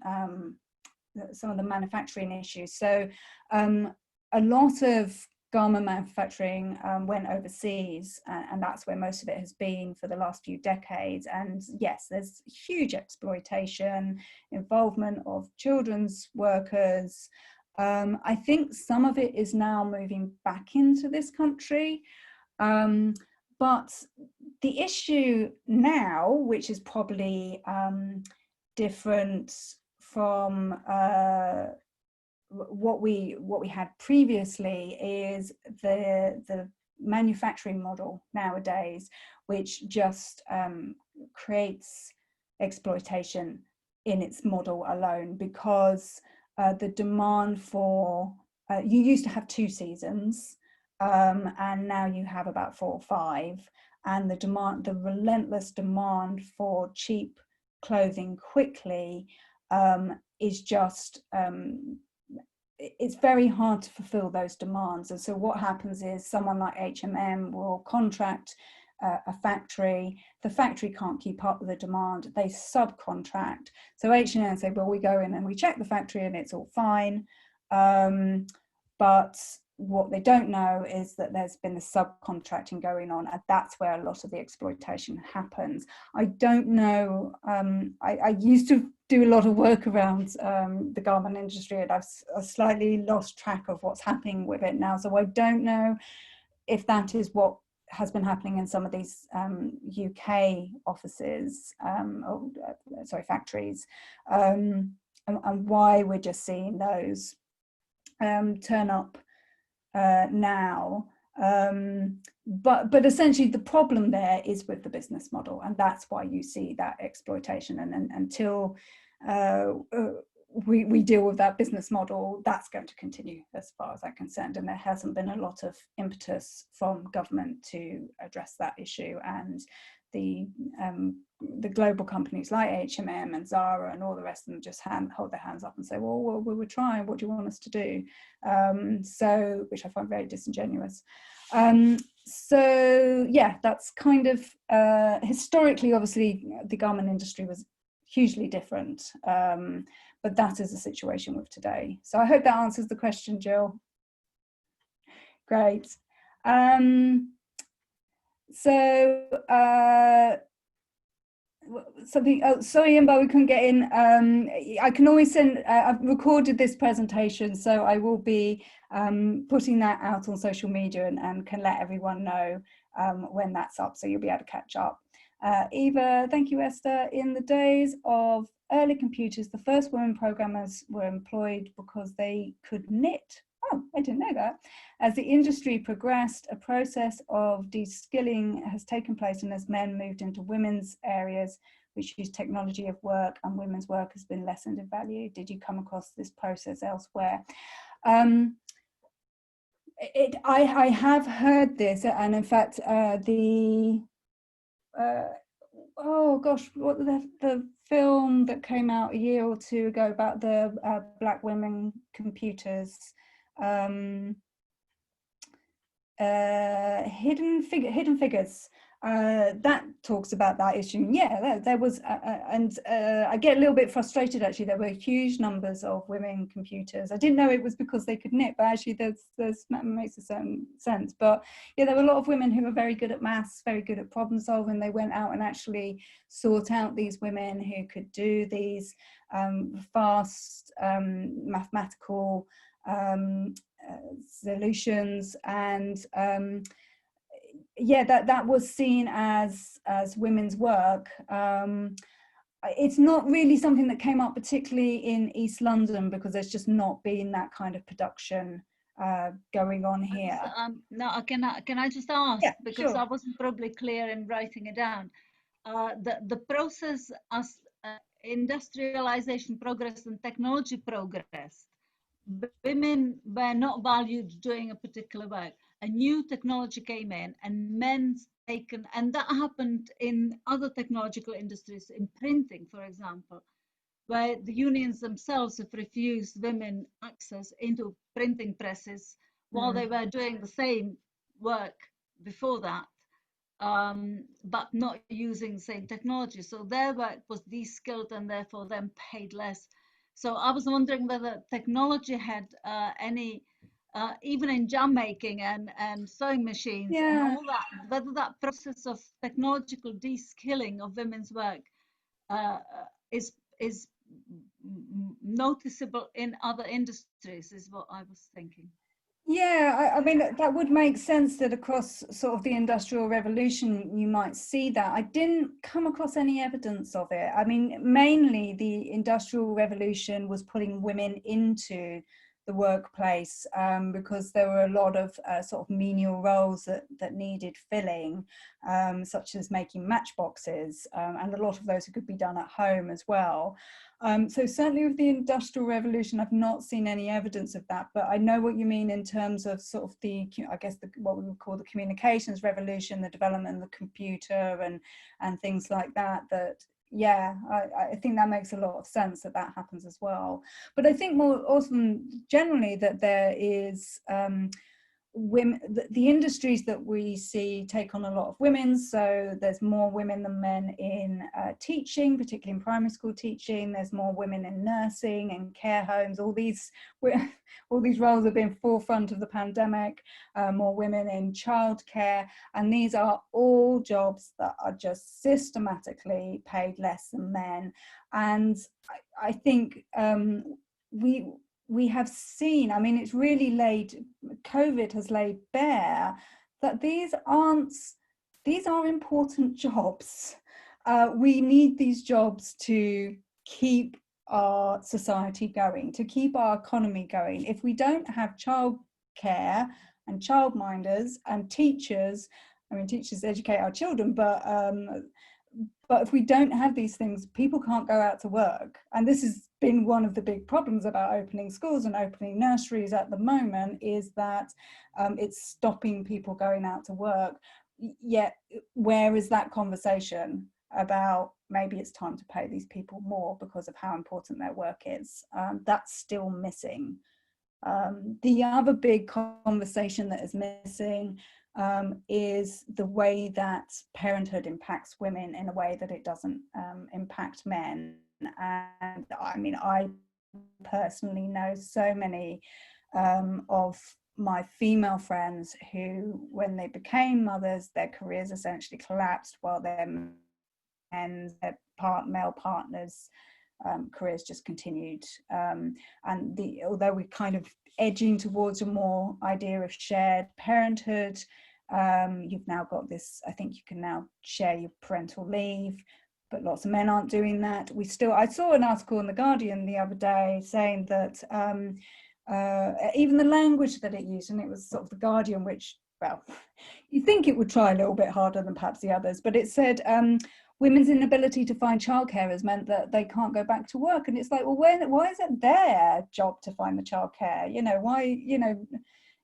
S1: some of the manufacturing issues. So a lot of garment manufacturing went overseas, and that's where most of it has been for the last few decades. And yes, there's huge exploitation, involvement of children's workers. I think some of it is now moving back into this country. But the issue now, which is probably different from what we had previously, is the manufacturing model nowadays, which just creates exploitation in its model alone, because the demand for you used to have 2 seasons, and now you have about 4 or 5, and the relentless demand for cheap clothing quickly is just it's very hard to fulfill those demands. And so what happens is someone like H&M will contract a factory. The factory can't keep up with the demand, they subcontract. So H&M say, well, we go in and we check the factory and it's all fine, but what they don't know is that there's been the subcontracting going on, and that's where a lot of the exploitation happens. I don't know, I used to do a lot of work around the garment industry, and I've slightly lost track of what's happening with it now, so I don't know if that is what has been happening in some of these UK offices, factories, and why we're just seeing those turn up now. But essentially the problem there is with the business model, and that's why you see that exploitation. And until we deal with that business model, that's going to continue, as far as I'm concerned. And there hasn't been a lot of impetus from government to address that issue. And the global companies like H&M and Zara and all the rest of them just hold their hands up and say, well, we were trying, what do you want us to do? So, which I find very disingenuous. So yeah, that's kind of historically, obviously the garment industry was hugely different, but that is the situation with today. So I hope that answers the question, Jill. Great. Something, oh, sorry, Imba, we couldn't get in. I can always send, I've recorded this presentation, so I will be putting that out on social media, and can let everyone know when that's up, so you'll be able to catch up. Eva, thank you, Esther. In the days of early computers, the first women programmers were employed because they could knit. Oh, I didn't know that. As the industry progressed, a process of de-skilling has taken place, and as men moved into women's areas which use technology of work, and women's work has been lessened in value. Did you come across this process elsewhere? I have heard this, and in fact, oh gosh, what the film that came out a year or 2 ago about the black women computers, Hidden Figures, that talks about that issue. Yeah, there was, and I get a little bit frustrated actually. There were huge numbers of women computers. I didn't know it was because they could knit, but actually that makes a certain sense. But yeah, there were a lot of women who were very good at maths, very good at problem solving. They went out and actually sought out these women who could do these fast mathematical solutions, and yeah, that was seen as women's work. it's not really something that came up particularly in East London, because there's just not been that kind of production going on here.
S2: No, can I just ask,
S1: Yeah,
S2: because
S1: sure.
S2: I wasn't probably clear in writing it down. The process as industrialization progress and technology progressed, women were not valued doing a particular work. A new technology came in and men taken, and that happened in other technological industries, in printing, for example, where the unions themselves have refused women access into printing presses while they were doing the same work before that, but not using the same technology. So their work was de-skilled and therefore then paid less. So I was wondering whether technology had any, even in jam making and sewing machines and
S1: Yeah.
S2: all that, whether that process of technological de-skilling of women's work uh, is noticeable in other industries, is what I was thinking.
S1: Yeah, I mean, that would make sense that across sort of the Industrial Revolution, you might see that. I didn't come across any evidence of it. I mean, mainly the Industrial Revolution was putting women into the workplace, because there were a lot of sort of menial roles that needed filling, such as making matchboxes, and a lot of those could be done at home as well. So certainly with the Industrial Revolution, I've not seen any evidence of that, but I know what you mean in terms of sort of the, I guess, what we would call the communications revolution, the development of the computer and things like that, yeah, I think that makes a lot of sense that happens as well. But I think more often generally that there is women, the industries that we see take on a lot of women, so there's more women than men in teaching, particularly in primary school teaching. There's more women in nursing and care homes. All these roles have been forefront of the pandemic. More women in childcare, and these are all jobs that are just systematically paid less than men. And I think we have seen, I mean, it's really COVID has laid bare that these are important jobs. We need these jobs to keep our society going, to keep our economy going. If we don't have childcare and childminders and teachers, I mean, teachers educate our children, but if we don't have these things, people can't go out to work. And this has been one of the big problems about opening schools and opening nurseries at the moment, is that it's stopping people going out to work. Yet, where is that conversation about maybe it's time to pay these people more because of how important their work is? That's still missing. The other big conversation that is missing is the way that parenthood impacts women in a way that it doesn't impact men. And I mean, I personally know so many of my female friends who, when they became mothers, their careers essentially collapsed, while their male partners careers just continued. And although we're kind of edging towards a more idea of shared parenthood, you've now got this, I think you can now share your parental leave, but lots of men aren't doing that. I saw an article in The Guardian the other day saying that even the language that it used, and it was sort of The Guardian, which, well, you think it would try a little bit harder than perhaps the others, but it said women's inability to find childcare has meant that they can't go back to work. And it's like, well, why is it their job to find the childcare? Why,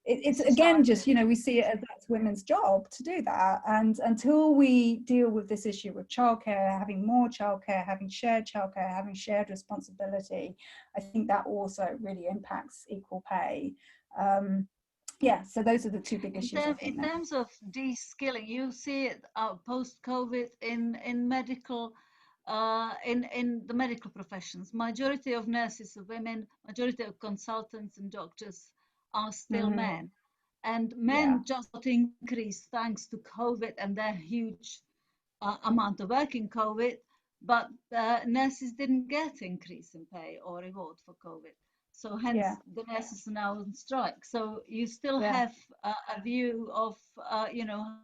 S1: it's again, just, we see it as that's women's job to do that. And until we deal with this issue with childcare, having more childcare, having shared responsibility, I think that also really impacts equal pay. Yeah, so those are the two big issues.
S2: In terms of de-skilling, you see it post-COVID in medical, in the medical professions. Majority of nurses are women. Majority of consultants and doctors are still men, and men just got increased thanks to COVID and their huge amount of work in COVID. But nurses didn't get increase in pay or reward for COVID. So hence the nurses are now on strike. So you still have a view of,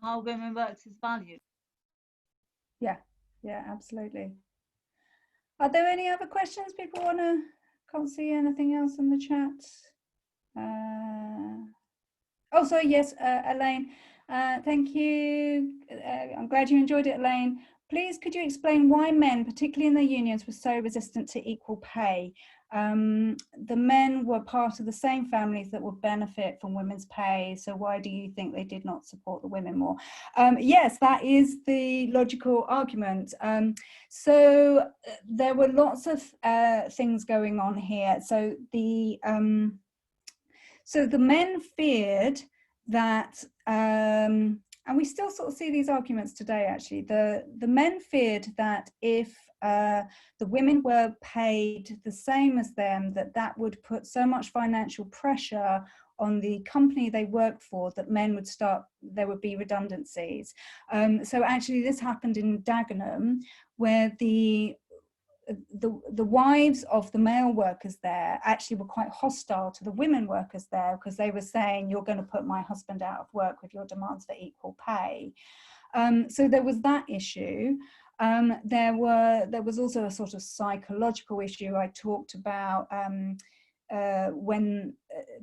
S2: how women works is valued.
S1: Yeah, absolutely. Are there any other questions people want to? Can't see anything else in the chat. Oh, sorry, yes, Elaine. Thank you. I'm glad you enjoyed it, Elaine. Please, could you explain why men, particularly in the unions, were so resistant to equal pay? The men were part of the same families that would benefit from women's pay, so why do you think they did not support the women more? Yes, that is the logical argument. So there were lots of things going on here. So the men feared that, and we still sort of see these arguments today, actually, the men feared that if the women were paid the same as them, that would put so much financial pressure on the company they worked for that men would there would be redundancies. So actually this happened in Dagenham, where the wives of the male workers there actually were quite hostile to the women workers there, because they were saying, you're going to put my husband out of work with your demands for equal pay. So there was that issue. There was also a sort of psychological issue I talked about when,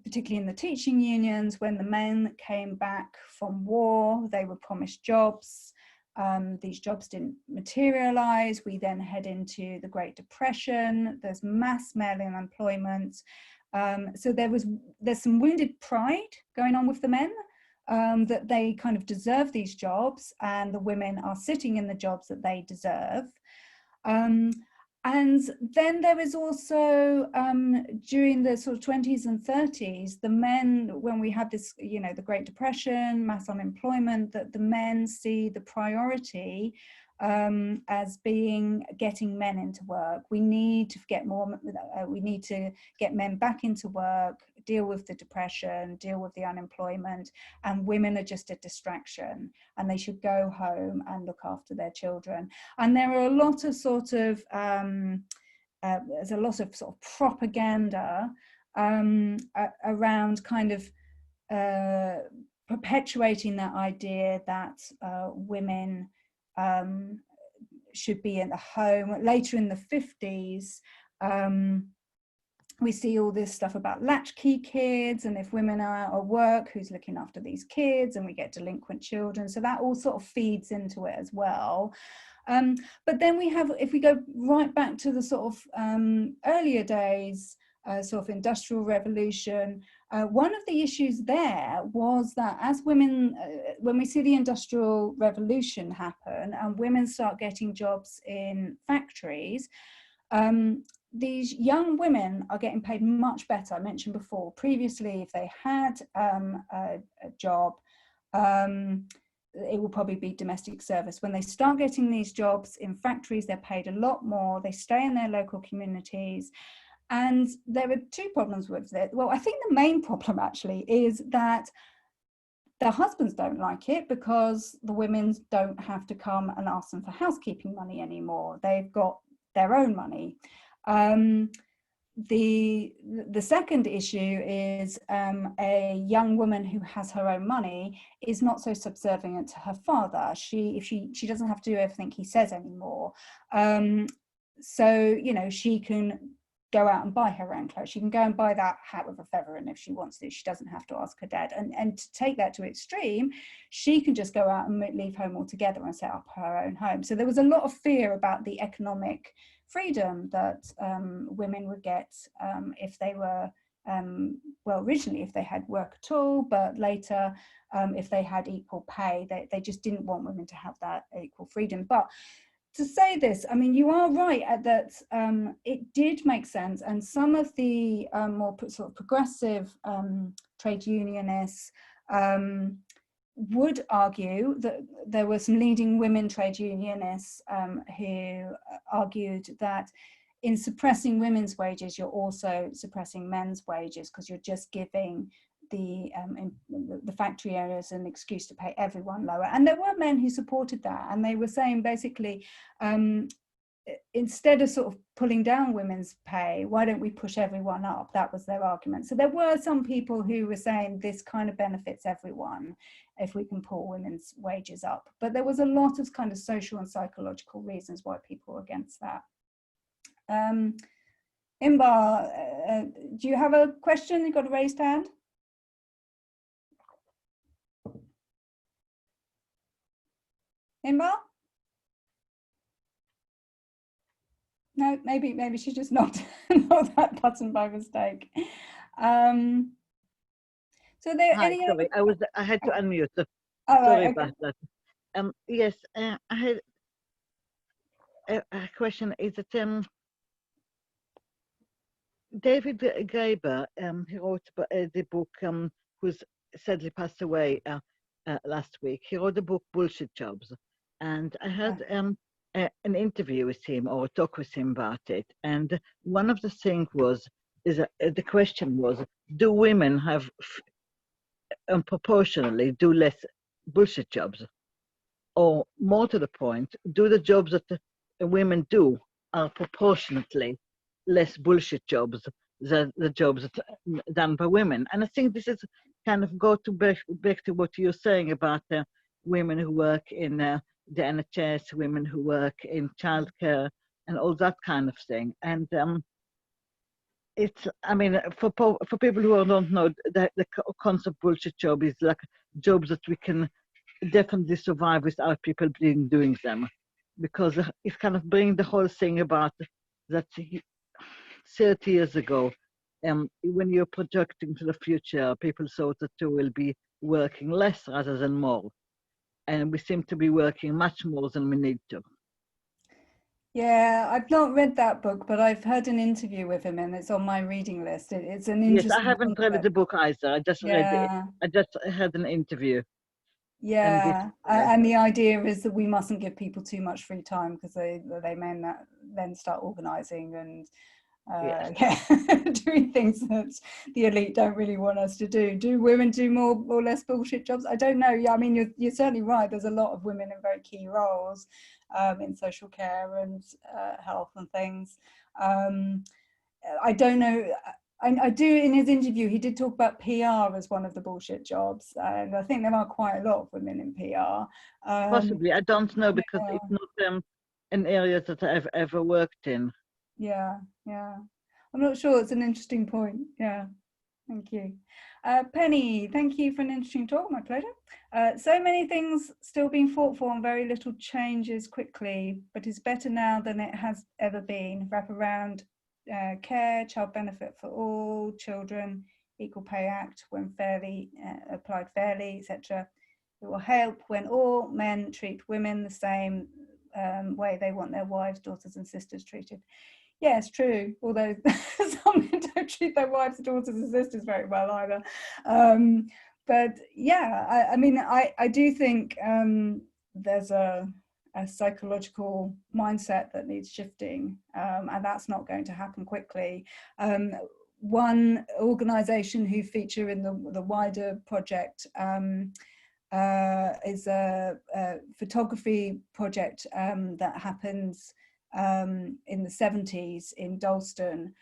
S1: particularly in the teaching unions, when the men came back from war, they were promised jobs. These jobs didn't materialize. We then head into the Great Depression. There's mass male unemployment. So there's some wounded pride going on with the men, that they kind of deserve these jobs, and the women are sitting in the jobs that they deserve. And then there is also, during the sort of 20s and 30s, the men, when we have this, the Great Depression, mass unemployment, that the men see the priority as being getting men into work. We need to get men back into work, deal with the depression, deal with the unemployment, and women are just a distraction, and they should go home and look after their children. And there are a lot of sort of there's a lot of sort of propaganda around kind of perpetuating that idea that women should be in the home. Later in the 50s, we see all this stuff about latchkey kids, and if women are out at work, who's looking after these kids, and we get delinquent children. So that all sort of feeds into it as well. But then we have, if we go right back to the sort of earlier days, sort of industrial revolution, one of the issues there was that as women, when we see the industrial revolution happen and women start getting jobs in factories, these young women are getting paid much better. I mentioned before, previously, if they had a job, it will probably be domestic service. When they start getting these jobs in factories, they're paid a lot more. They stay in their local communities. And there are two problems with it. Well, I think the main problem actually is that their husbands don't like it, because the women don't have to come and ask them for housekeeping money anymore. They've got their own money. The second issue is a young woman who has her own money is not so subservient to her father. She doesn't have to do everything he says anymore. So she can go out and buy her own clothes. She can go and buy that hat with a feather in if she wants to. She doesn't have to ask her dad. And to take that to extreme, she can just go out and leave home altogether and set up her own home. So there was a lot of fear about the economic freedom that women would get if they were, well, originally if they had work at all, but later if they had equal pay, they just didn't want women to have that equal freedom. But to say this, I mean, you are right that it did make sense, and some of the more sort of progressive trade unionists would argue that there were some leading women trade unionists who argued that in suppressing women's wages, you're also suppressing men's wages, because you're just giving the factory owners an excuse to pay everyone lower. And there were men who supported that, and they were saying basically, instead of sort of pulling down women's pay, why don't we push everyone up? That was their argument. So there were some people who were saying this kind of benefits everyone if we can pull women's wages up. But there was a lot of kind of social and psychological reasons why people were against that. Imbar, do you have a question? You've got a raised hand. Imbar? No, maybe she just knocked that button by mistake. So there
S3: Hi,
S1: any
S3: sorry, I had to unmute.
S1: Oh,
S3: Sorry
S1: right, okay.
S3: about that. Yes, I had a question. Is it David Graeber? He wrote the book, who's sadly passed away last week. He wrote the book Bullshit Jobs, and I had an interview with him or a talk with him about it. And one of the things the question was, do women have proportionally do less bullshit jobs? Or more to the point, do the jobs that the women do are proportionately less bullshit jobs than the jobs that done by women? And I think this is kind of back to what you're saying about women who work in the NHS, women who work in childcare, and all that kind of thing. And it's, I mean, for people who don't know, the concept bullshit job is like jobs that we can definitely survive without people doing them, because it's kind of bringing the whole thing about that 30 years ago, when you're projecting to the future, people thought that you will be working less rather than more, and we seem to be working much more than we need to.
S1: Yeah, I've not read that book, but I've heard an interview with him and it's on my reading list. It's an interesting
S3: Yes, I haven't read the book either. I just read it. I just had an interview.
S1: Yeah, and the idea is that we mustn't give people too much free time because they may then start organising and doing things that the elite don't really want us to do. Do women do more or less bullshit jobs? I don't know. Yeah, I mean, you're certainly right. There's a lot of women in very key roles in social care and health and things. I don't know. I do, in his interview, he did talk about PR as one of the bullshit jobs. And I think there are quite a lot of women in PR.
S3: Possibly. I don't know because it's not an area that I've ever worked in.
S1: Yeah. I'm not sure. It's an interesting point. Yeah. Thank you. Penny, thank you for an interesting talk. My pleasure. So many things still being fought for and very little changes quickly, but it's better now than it has ever been. Wrap around care, child benefit for all children, Equal Pay Act when fairly applied fairly, etc. It will help when all men treat women the same way they want their wives, daughters and sisters treated. Yeah, it's true, although some men don't treat their wives, daughters and sisters very well either. But yeah, I mean, I do think there's a psychological mindset that needs shifting, and that's not going to happen quickly. One organisation who feature in the wider project is a photography project that happens in the 70s in Dalston,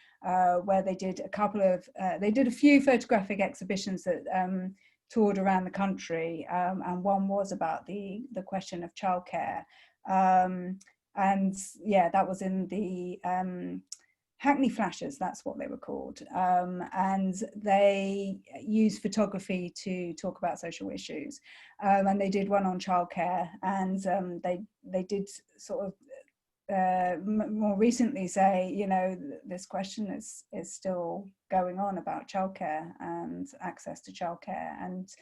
S1: where they did a few photographic exhibitions that toured around the country, and one was about the question of childcare, and yeah, that was in the Hackney Flashes, that's what they were called, and they use photography to talk about social issues, and they did one on childcare, and they did sort of more recently say, you know, this question is still going on about childcare and access to childcare, and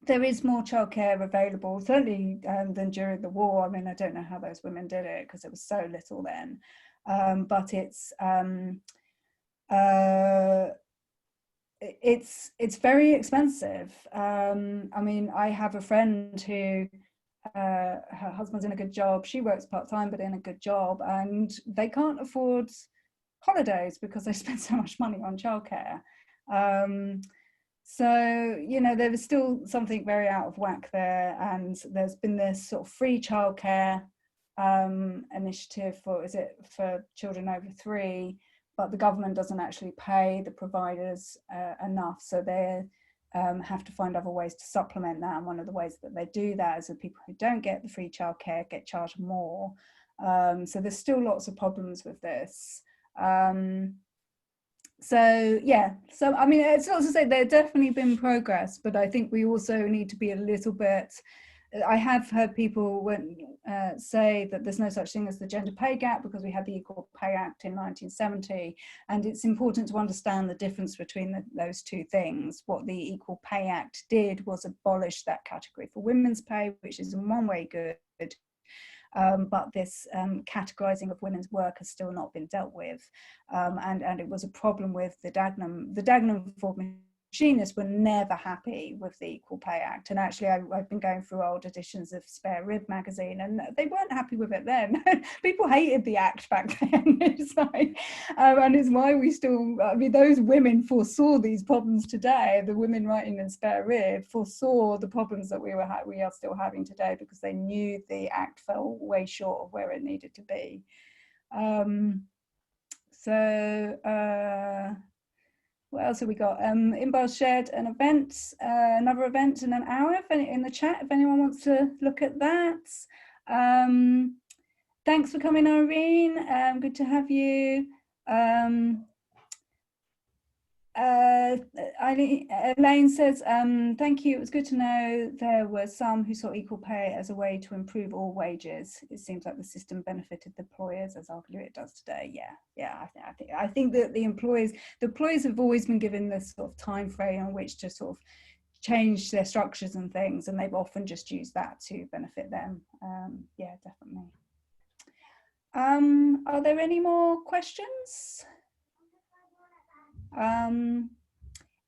S1: there is more childcare available, certainly than during the war. I mean, I don't know how those women did it because it was so little then, but it's very expensive. I mean, I have a friend who her husband's in a good job, she works part-time but in a good job, and they can't afford holidays because they spend so much money on childcare. So, you know, there was still something very out of whack there, and there's been this sort of free childcare initiative for children over 3, but the government doesn't actually pay the providers enough, so they have to find other ways to supplement that. And one of the ways that they do that is that people who don't get the free childcare get charged more. So there's still lots of problems with this. So yeah, so I mean, it's not to say there's definitely been progress, but I think we also need to be a little bit, I have heard people say that there's no such thing as the gender pay gap because we had the Equal Pay Act in 1970, and it's important to understand the difference between those two things. What the Equal Pay Act did was abolish that category for women's pay, which is in one way good, but this categorizing of women's work has still not been dealt with, and it was a problem with the Dagenham. The Dagenham Ford machinists were never happy with the Equal Pay Act, and actually I've been going through old editions of Spare Rib magazine, and they weren't happy with it then. People hated the act back then. It's like, and it's why we still, I mean, those women foresaw these problems today. The women writing in Spare Rib foresaw the problems that we are still having today, because they knew the act fell way short of where it needed to be. What else have we got? Inbal shared an event, another event in an hour in the chat, if anyone wants to look at that. Thanks for coming, Irene. Good to have you. Elaine says, thank you. It was good to know there were some who saw equal pay as a way to improve all wages. It seems like the system benefited the employers, as arguably it does today. Yeah. I think that the employers have always been given this sort of time frame on which to sort of change their structures and things, and they've often just used that to benefit them. Yeah, definitely. Are there any more questions?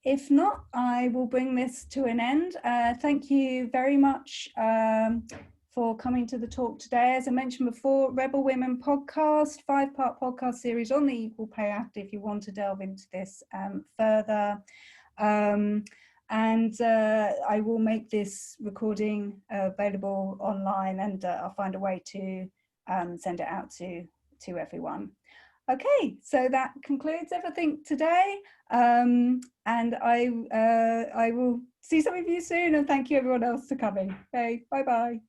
S1: If not, I will bring this to an end. Thank you very much for coming to the talk today. As I mentioned before, Rebel Women podcast, 5-part podcast series on the Equal Pay Act if you want to delve into this further. And I will make this recording available online, and I'll find a way to send it out to everyone. Okay, so that concludes everything today, and I will see some of you soon, and thank you everyone else for coming. Okay, bye-bye.